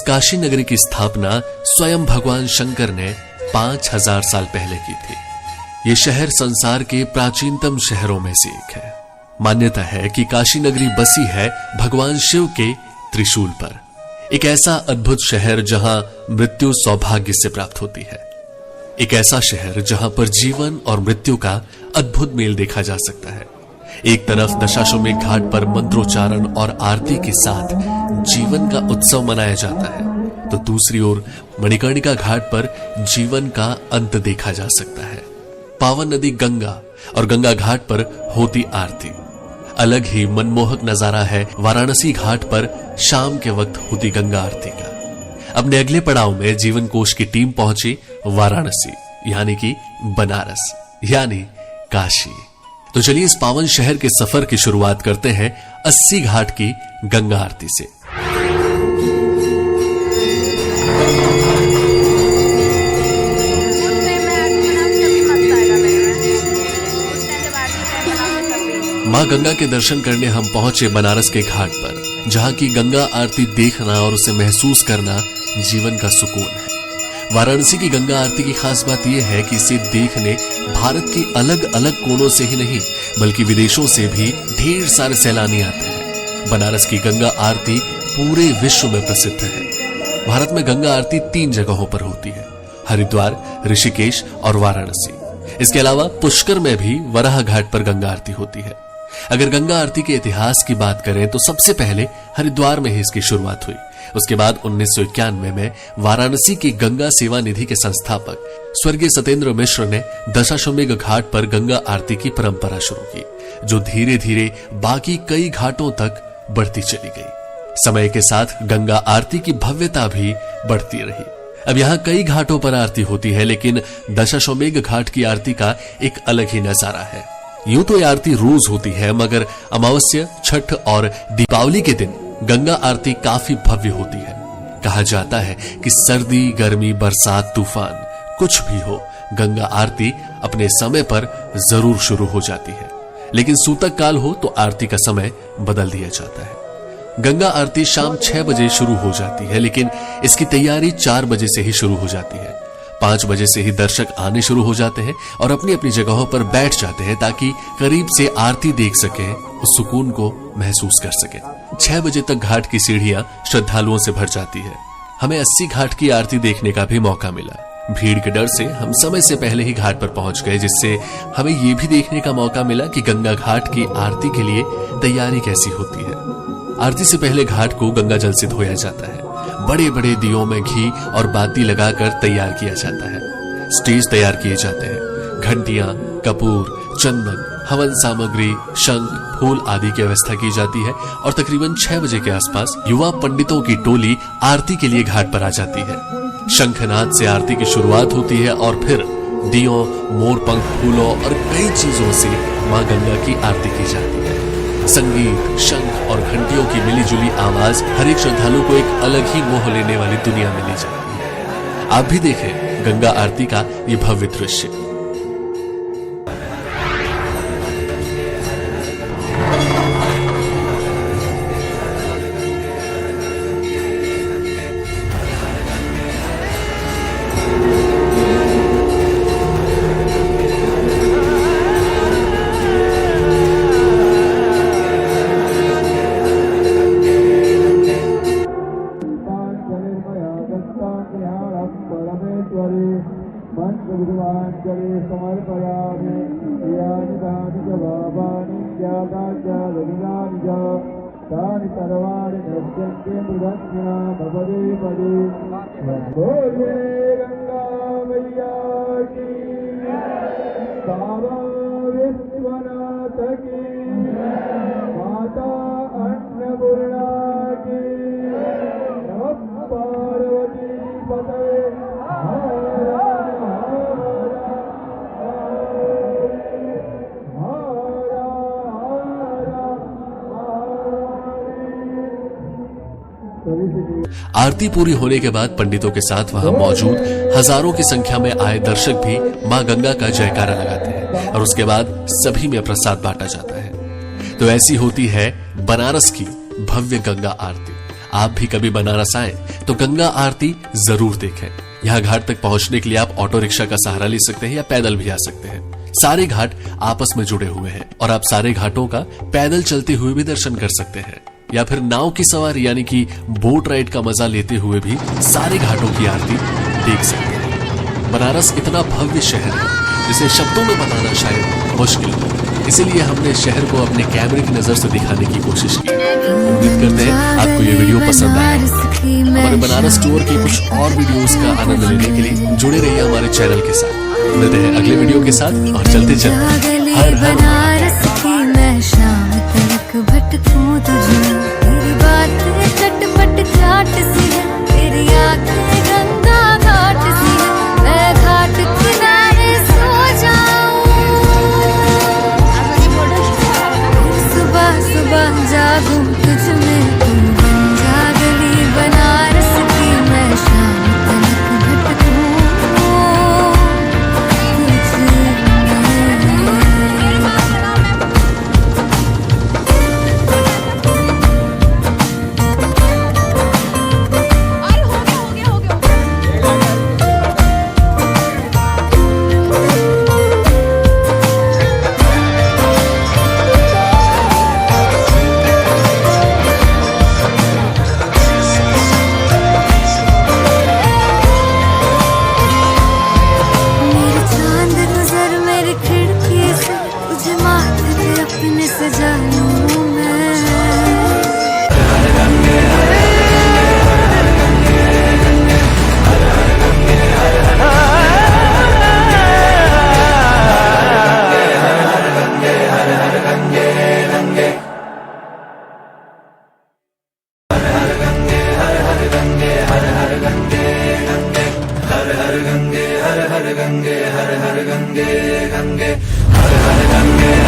काशी नगरी की स्थापना स्वयं भगवान शंकर ने 5000 साल पहले की थी। ये शहर संसार के प्राचीनतम शहरों में से एक है। मान्यता है कि काशी नगरी बसी है भगवान शिव के त्रिशूल पर। एक ऐसा अद्भुत शहर जहां मृत्यु सौभाग्य से प्राप्त होती है। एक ऐसा शहर जहां पर जीवन और मृत्यु का अद्भुत मेल देखा जा सकता है। एक तरफ दशाश्वमेध घाट पर मंत्रोच्चारण और आरती के साथ जीवन का उत्सव मनाया जाता है, तो दूसरी ओर मणिकर्णिका घाट पर जीवन का अंत देखा जा सकता है। पावन नदी गंगा और गंगा घाट पर होती आरती अलग ही मनमोहक नजारा है। वाराणसी घाट पर शाम के वक्त होती गंगा आरती का। अपने अगले पड़ाव में जीवन कोश की टीम पहुंची वाराणसी, यानी कि बनारस, यानी काशी। तो चलिए इस पावन शहर के सफर की शुरुआत करते हैं 80 घाट की गंगा आरती से। मां गंगा के दर्शन करने हम पहुंचे बनारस के घाट पर, जहां की गंगा आरती देखना और उसे महसूस करना जीवन का सुकून है। वाराणसी की गंगा आरती की खास बात यह है कि इसे देखने भारत के अलग अलग कोनों से ही नहीं बल्कि विदेशों से भी ढेर सारे सैलानी आते हैं। बनारस की गंगा आरती पूरे विश्व में प्रसिद्ध है। भारत में गंगा आरती 3 जगहों पर होती है, हरिद्वार, ऋषिकेश और वाराणसी। इसके अलावा पुष्कर में भी वराह घाट पर गंगा आरती होती है। अगर गंगा आरती के इतिहास की बात करें तो सबसे पहले हरिद्वार में ही इसकी शुरुआत हुई। उसके बाद 1991 में वाराणसी की गंगा सेवा निधि के संस्थापक स्वर्गीय सत्येंद्र मिश्र ने दशाश्वमेध घाट पर गंगा आरती की परंपरा शुरू की, जो धीरे धीरे बाकी कई घाटों तक बढ़ती चली गई। समय के साथ गंगा आरती की भव्यता भी बढ़ती रही। अब यहाँ कई घाटों पर आरती होती है, लेकिन दशाश्वमेध घाट की आरती का एक अलग ही नजारा है। यूं तो ये आरती रोज होती है, मगर अमावस्या, छठ और दीपावली के दिन गंगा आरती काफी भव्य होती है। कहा जाता है कि सर्दी, गर्मी, बरसात, तूफान कुछ भी हो, गंगा आरती अपने समय पर जरूर शुरू हो जाती है। लेकिन सूतक काल हो तो आरती का समय बदल दिया जाता है। गंगा आरती शाम 6 बजे शुरू हो जाती है, लेकिन इसकी तैयारी 4 बजे से ही शुरू हो जाती है। 5 बजे से ही दर्शक आने शुरू हो जाते हैं और अपनी अपनी जगहों पर बैठ जाते हैं ताकि करीब से आरती देख सकें, उस सुकून को महसूस कर सकें। 6 बजे तक घाट की सीढ़ियां श्रद्धालुओं से भर जाती है। हमें 80 घाट की आरती देखने का भी मौका मिला। भीड़ के डर से हम समय से पहले ही घाट पर पहुंच गए, जिससे हमें यह भी देखने का मौका मिला कि गंगा घाट की आरती के लिए तैयारी कैसी होती है। आरती से पहले घाट को गंगा जल से धोया जाता है। बड़े बड़े दियों में घी और बाती लगाकर तैयार किया जाता है। स्टेज तैयार किए जाते हैं। घंटियां, कपूर, चंदन, हवन सामग्री, शंख, फूल आदि की व्यवस्था की जाती है और तकरीबन 6 बजे के आसपास युवा पंडितों की टोली आरती के लिए घाट पर आ जाती है। शंखनाद से आरती की शुरुआत होती है और फिर दियों, मोरपंख फूलों और कई चीजों से मां गंगा की आरती की जाती है। संगीत, शंख और घंटियों की मिलीजुली आवाज हर एक श्रद्धालु को एक अलग ही मोह लेने वाली दुनिया में ले जाती है। आप भी देखें गंगा आरती का ये भव्य दृश्य। आरती पूरी होने के बाद पंडितों के साथ वहां मौजूद हजारों की संख्या में आए दर्शक भी मां गंगा का जयकारा लगाते हैं और उसके बाद सभी में प्रसाद बांटा जाता है। तो ऐसी होती है बनारस की भव्य गंगा आरती। आप भी कभी बनारस आए तो गंगा आरती जरूर देखें। यहाँ घाट तक पहुंचने के लिए आप ऑटो रिक्शा का सहारा ले सकते हैं या पैदल भी आ सकते हैं। सारे घाट आपस में जुड़े हुए हैं और आप सारे घाटों का पैदल चलते हुए भी दर्शन कर सकते हैं या फिर नाव की सवारी यानी कि बोट राइड का मजा लेते हुए भी सारे घाटों की आरती देख सकते हैं। बनारस इतना भव्य शहर है जिसे शब्दों में बताना शायद मुश्किल है, इसीलिए हमने शहर को अपने कैमरे की नजर से दिखाने की कोशिश की। उम्मीद करते हैं आपको ये वीडियो पसंद आया। हमारे बनारस टूर के कुछ और वीडियोस का आनंद लेने के लिए जुड़े रहिए हमारे चैनल के साथ। मिलते हैं अगले वीडियो के साथ और चलते चलते हर हर बनारस की मैं शाम तक भटकूं तुझे, तेरी बातें चटपट चाट सी है, तेरी आंखें गंगा घाट सी है, मैं घाट किनारे सो जाऊं, सुबह सुबह जागूं तुझ में, तू बन जा गली बनारस की मैं शाम तक भटकूं अपने सजा लूं मैं। हर हर गंगे हर हर गंगे गंगे हर हर गंगे